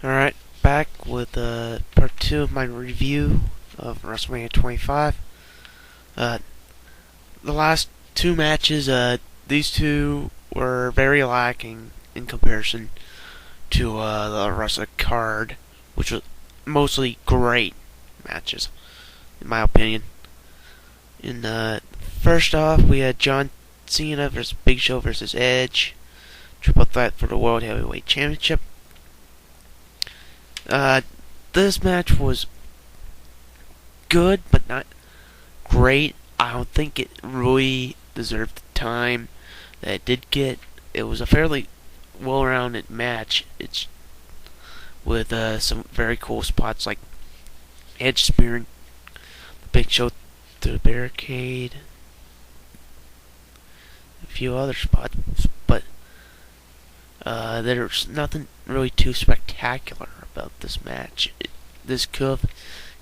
Alright, back with part 2 of my review of Wrestlemania 25. Uh, the last two matches, these two were very lacking in comparison to the rest of the card, which was mostly great matches, in my opinion. First off, we had John Cena versus Big Show versus Edge, triple threat for the World Heavyweight Championship. Uh, this match was good, but not great. I don't think it really deserved the time that it did get. It was a fairly well-rounded match. It's with some very cool spots like Edge spearing the Big Show through the barricade, a few other spots, but there's nothing really too spectacular about this match. This could have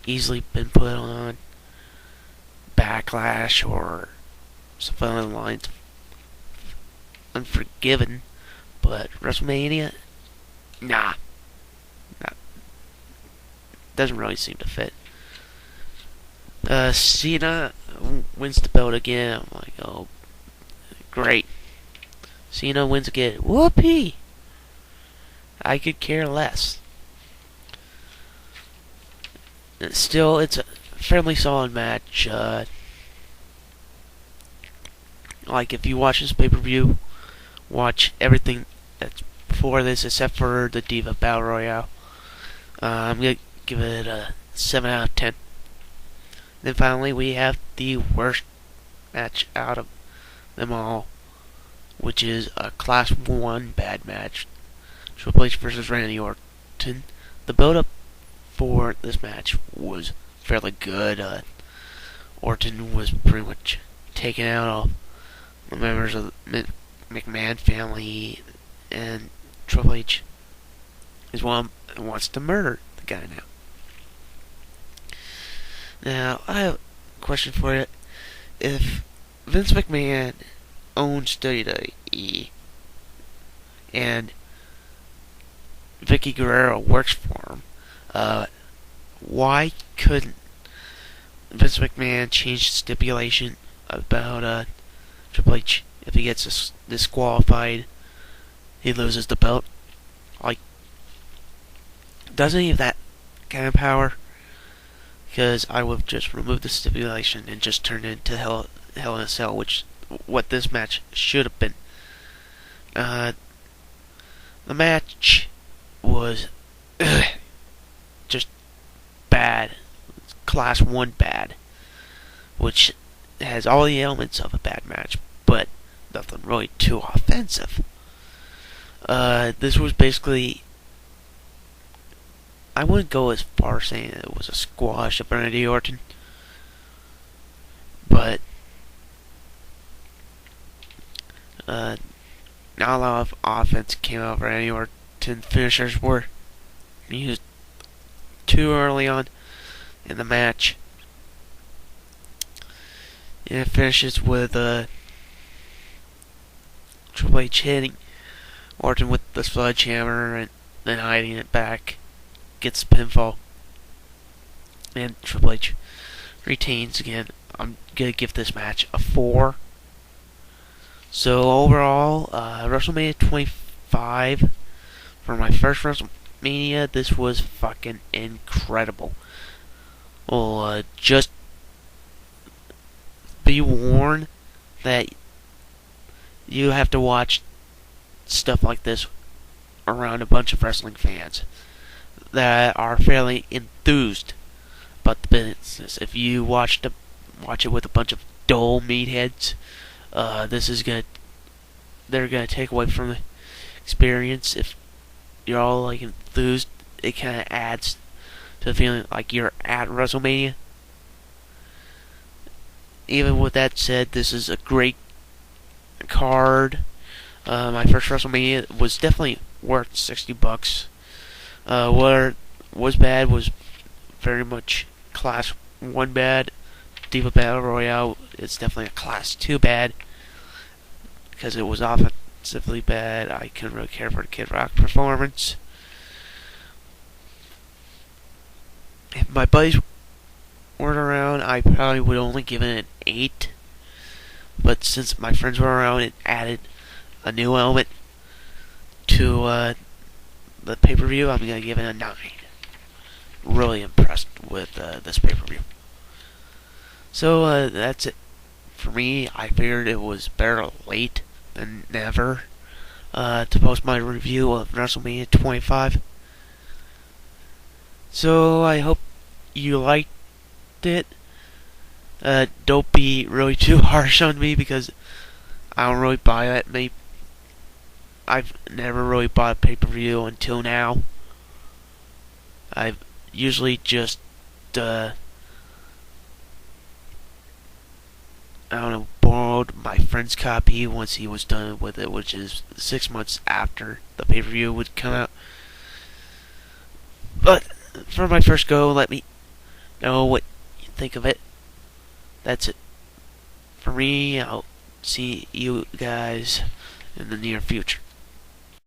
easily been put on Backlash or something along the lines of Unforgiven, but WrestleMania, nah, doesn't really seem to fit. Cena wins the belt again. I'm like, oh, great. Cena wins again. Whoopee! I could care less. Still, it's a fairly solid match. Like, if you watch this pay-per-view, watch everything that's before this except for the Diva Battle Royale. I'm gonna give it a 7 out of 10. Then finally, we have the worst match out of them all, which is a Class 1 bad match. Triple H versus Randy Orton. The build-up for this match was fairly good. Orton was pretty much taken out all the members of the McMahon family, and Triple H is one who wants to murder the guy now. Now, I have a question for you. If Vince McMahon owns WWE and Vicky Guerrero works for him, why couldn't Vince McMahon change the stipulation about Triple H? If he gets disqualified, he loses the belt. Like, doesn't he have that kind of power? Because I would have just removed the stipulation and just turned it into Hell in a Cell, which what this match should have been. The match was just bad. Class 1 bad. Which has all the elements of a bad match, but nothing really too offensive. This was basically... I wouldn't go as far saying it was a squash of Randy Orton, but not a lot of offense came out of Randy Orton. Finishers were used too early on in the match. And it finishes with Triple H hitting Orton with the sledgehammer and then hiding it back. Gets the pinfall. And Triple H retains again. I'm going to give this match a 4. So overall, WrestleMania 25, for my first WrestleMania, this was fucking incredible. Well, just be warned that you have to watch stuff like this around a bunch of wrestling fans that are fairly enthused about the business. If you watch it with a bunch of dull meatheads, they're gonna take away from the experience. If you're all like enthused, it kind of adds to the feeling like you're at WrestleMania. Even with that said, this is a great card. My first WrestleMania was definitely worth $60. What was bad was very much Class 1 bad. Diva Battle Royale is definitely a Class 2 bad, because it was offensively bad. I couldn't really care for the Kid Rock performance. my buddies weren't around, I probably would only give it an 8. But since my friends were around, it added a new element to the pay-per-view. I'm going to give it a 9. Really impressed with this pay-per-view. So that's it for me. I figured it was better late than never to post my review of WrestleMania 25. So I hope you liked it. Don't be really too harsh on me because I don't really buy that many. I've never really bought a pay-per-view until now. I've usually just I don't know, borrowed my friend's copy once he was done with it, which is 6 months after the pay-per-view would come out. But for my first go, let me know what you think of it. That's it for me. I'll see you guys in the near future.